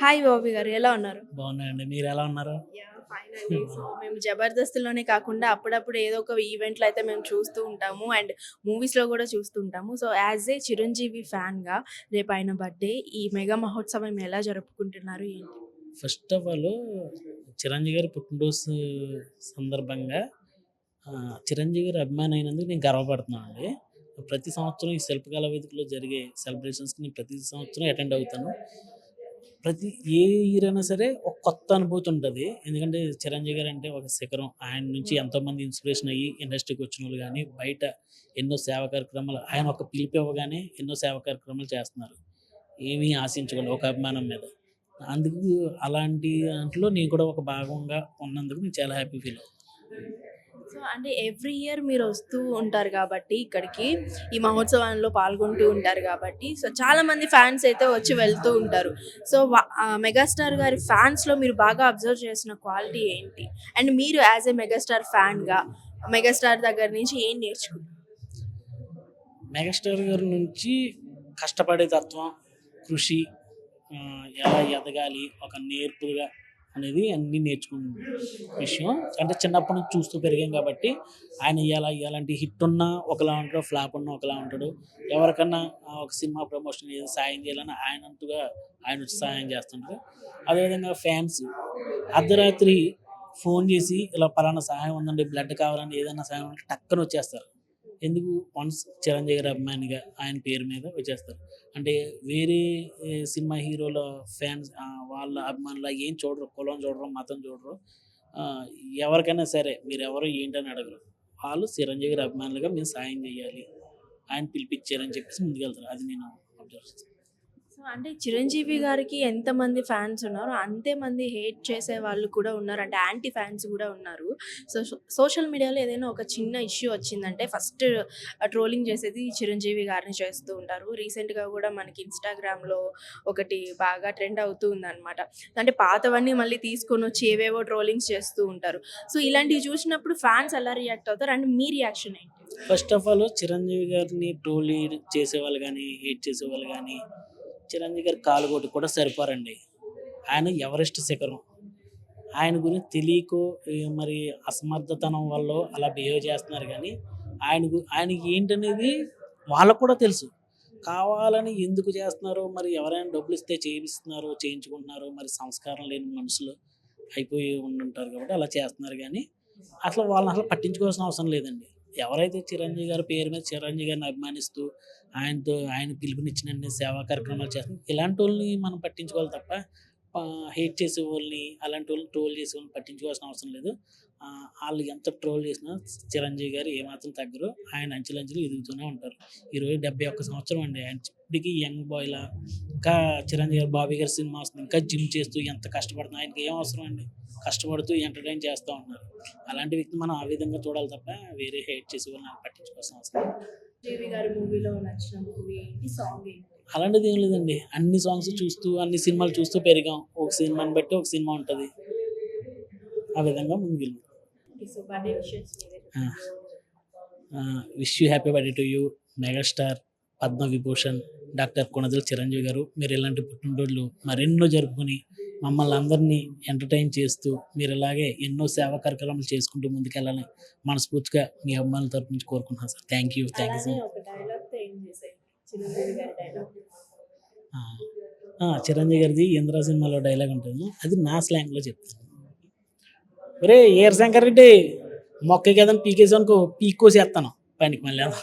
Hi Bobby గారు. ఎలా ఉన్నారు? బాగున్నాయండి. మీరెలా ఉన్నారు? యాహ్! ఫైన్ అండి. సో, మేము 'జబర్దస్త్'లోనే కాకుండా అప్పుడప్పుడు ఏదో ఒక ఈవెంట్‌లో అయితే మేము చూస్తూ ఉంటాము. అండ్ మూవీస్‌లో గూడా చూస్తూ ఉంటాము. సో, యాస్ ఏ చిరంజీవి ఫ్యాన్‌గా రేపు ఆయన బర్త్‌డే ఈ మెగా మహోత్సవం ఎలా జరుపుకుంటున్నారు? ఏంటి? ఫస్ట్ ఆఫ్ ఆల్ చిరంజీవి గారి పుట్టినరోజు సందర్భంగా చిరంజీవి గారి అభిమాని అయినందుకు నేను గర్వపడుతున్నానండి. ప్రతి సంవత్సరం ఈ శిల్పకళా వేదికలో జరిగే సెలబ్రేషన్స్‌కి నేను ప్రతి సంవత్సరం అటెండ్ అవుతాను. ప్రతి ఏ ఇయర్ అయినా సరే ఒక కొత్త అనుభూతి ఉంటది. ఎందుకంటే చిరంజీవి గారంటే ఒక శిఖరం. ఆయన నుంచి ఎంతోమంది ఇన్‌స్పిరేషన్ అయ్యి ఇండస్ట్రీకి వచ్చినోళ్ళు గాని, బయట ఎన్నో సేవా కార్యక్రమాలు ఆయన ఒక పిలుపు ఇవ్వగానే ఎన్నో సేవా కార్యక్రమాలు చేస్తున్నారు. ఏమీ ఆశించకుండా ఒక అభిమానం మీద. అందుకు అలాంటి దాంట్లో నేను కూడా ఒక భాగంగా ఉన్నందుకు నేను చాలా హ్యాపీ ఫీల్ అవుతున్నాను. సో, అంటే ఎవ్రీ ఇయర్ మీరొస్తూ ఉంటారు గాబట్టి ఇక్కడికి, ఈ మహోత్సవంలో పాల్గొంటూ ఉంటారు గాబట్టి, సో, చాలామంది ఫ్యాన్స్ అయితే వచ్చి వెళ్తూ ఉంటారు. సో, మెగాస్టార్ గారి ఫ్యాన్స్‌లో మీరు బాగా అబ్జర్వ్ చేసిన క్వాలిటీ ఏంటి? అండ్ మీరు యాస్ ఎ మెగాస్టార్ ఫ్యాన్‌గా మెగాస్టార్ దగ్గర నుంచి ఏం నేర్చుకున్నారు? మెగాస్టార్ గారి నుంచి కష్టపడే తత్వం, కృషి, ఎలా ఎదగాలి, ఒక నేర్పుగా అనేది అన్నీ నేర్చుకున్న విషయం. అంటే చిన్నప్పటి నుంచి చూస్తూ పెరిగాం కాబట్టి, ఆయన ఎలాంటి హిట్ ఉన్నా ఒకలా ఉంటాడు, ఫ్లాప్ ఉన్నా ఒకలా ఉంటాడు. ఎవరికన్నా ఒక సినిమా ప్రమోషన్ ఏదో సాయం చేయాలన్నా ఆయనంతుగా ఆయనొచ్చి సహాయం చేస్తుంటారు. అదేవిధంగా ఫ్యాన్స్ అర్ధరాత్రి ఫోన్ చేసి ఇలా పలానా సహాయం ఉందండి, బ్లడ్ కావాలని ఏదైనా సహాయం ఉంటే టక్కన వచ్చేస్తారు. ఎందుకు వన్స్ చిరంజీవి గారి అభిమానిగా ఆయన పేరు మీద వచ్చేస్తారు. అంటే వేరే సినిమా హీరోల ఫ్యాన్స్ వాళ్ళ అభిమానుల ఏం చూడరు. కులం చూడరు, మతం చూడరు. ఆహ్, ఎవరికైనా సరే మీరెవరు ఏంటని అడగరు. వాళ్ళు చిరంజీవి గారి అభిమానులుగా మేము సాయం చేయాలి. ఆయన పిలిపిచ్చారని చెప్పేసి ముందుకెళ్తారు. అది నేను అబ్జర్వ్ చేస్తాను. సో, అంటే చిరంజీవి గారికి ఎంతమంది ఫ్యాన్స్ ఉన్నారో, అంతే మంది హేట్ చేసే వాళ్ళు కూడా ఉన్నారు. అంటే యాంటీ ఫ్యాన్స్ గూడా ఉన్నారు. సో, సోషల్ మీడియాలో ఏదైనా ఒక చిన్న ఇష్యూ వచ్చిందంటే ఫస్ట్ ట్రోలింగ్ చేసేది చిరంజీవి గారిని చేస్తూ ఉంటారు. రీసెంట్‌గా గూడా మనకి ఇన్‌స్టాగ్రామ్‌లో ఒకటి బాగా ట్రెండ్ అవుతూ ఉందనమాట. అంటే పాతవన్నీ మళ్ళీ తీసుకొనొచ్చి ఏవేవో ట్రోలింగ్స్ చేస్తూ ఉంటారు. సో, ఇలాంటివి చూసినప్పుడు ఫ్యాన్స్ ఎలా రియాక్ట్ అవుతారు? అండ్ మీ రియాక్షన్ ఏంటి? ఫస్ట్ ఆఫ్ ఆల్ చిరంజీవి గారిని ట్రోలీ చేసేవాళ్ళు గానీ, హేట్ చేసేవాళ్ళు గానీ, చిరంజీవి గారి కాలుగోటి కూడా సరిపోరండి. ఆయన ఎవరెస్ట్ శిఖరం. ఆయన గురించి తెలియకో మరి అసమర్థతనం వల్లో అలా బిహేవ్ చేస్తున్నారు గానీ, ఆయనకి ఏంటనేది వాళ్ళకి కూడా తెలుసు. కావాలని ఎందుకు చేస్తున్నారో, మరి ఎవరైనా డబ్బులిస్తే చేపిస్తున్నారో, చేయించుకుంటున్నారో, మరి సంస్కారం లేని మనుషులు అయిపోయి ఉండుంటారు కాబట్టి అలా చేస్తున్నారు గానీ, అసలు వాళ్ళని అసలు పట్టించుకోవాల్సిన అవసరం లేదండి. ఎవరైతే చిరంజీవి గారి పేరు మీద చిరంజీవి గారిని అభిమానిస్తూ, ఆయన పిలుపునిచ్చినన్ని సేవా కార్యక్రమాలు చేస్తున్నారు. ఇలాంటోళ్ళని మనం పట్టించుకోవాలి తప్ప హేట్ చేసేవోళ్ళని, అలాంటోళ్ళని ట్రోల్ చేసేవాళ్ళని పట్టించుకోవాల్సిన అవసరం లేదు. ఆళ్ళు ఎంత ట్రోల్ చేసినా చిరంజీవి గారు ఏమాత్రం తగ్గరు. ఆయన అంచెలంచెలు ఎదుగుతూనే ఉంటారు. ఈరోజు 71 సంవత్సరం అండి. ఆయన ఇప్పటికి యంగ్ బాయ్‌లా ఇంకా చిరంజీవి గారు 'బాబీ' గారి సినిమా వస్తుంది. ఇంకా జిమ్ చేస్తూ ఎంత కష్టపడుతున్నా ఆయనకి ఏం అవసరం అండి. కష్టపడుతూ ఎంటర్‌టైన్ చేస్తా ఉన్నారు. అలాంటి వ్యక్తిని మనం ఆ విధంగా చూడాలి తప్ప వేరే హేట్ చేసేవాళ్ళని పట్టించుకోవాల్సిన అవసరం లేదు. చిరంజీవి గారి మూవీలో నచ్చిన మూవీ ఏంటి? సాంగ్ ఏంటి? అలాంటిదేం లేదండి. అన్ని సాంగ్స్ చూస్తూ, అన్ని సినిమాలు చూస్తూ పెరిగాం. ఒక సినిమాని బట్టి ఒక సినిమా ఉంటది. ఆ విధంగా ముందుకెళ్ళాం. ఓకే. సో, బర్త్‌డే విషెస్ మీరే ఆ! చెప్పండి. Wish you happy birthday to you megastar Padma Vibhushan doctor Konidela Chiranjeevi గారు. మీరు ఇలాంటి పుట్టినరోజులు మరెన్నో జరుపుకొని మమ్మల్ని అందరినీ ఎంటర్‌టైన్ చేస్తూ మీరు ఇలాగే ఎన్నో సేవా కార్యక్రమాలు చేసుకుంటూ ముందుకెళ్ళాలని మనస్ఫూర్తిగా మీ అభిమానుల తరపు నుంచి కోరుకుంటున్నాను sir. Thank you. Thank you so అలానే మచ్. ఒక డైలాగ్‌తో ఎండ్ చేసేయండి. చిరంజీవి గారి డైలాగ్. ఆ! చిరంజీవి గారిది 'ఇంద్ర' సినిమాలో డైలాగ్ ఉంటుంది. అది నా స్లాంగ్‌లో చెప్తాను. ఒరేయ్! ఏర శంకర్ రెడ్డి మొక్కకి ఏదైనా పీకేసావనుకో పీక్కోసేత్తాను పనికి మళ్ళాను.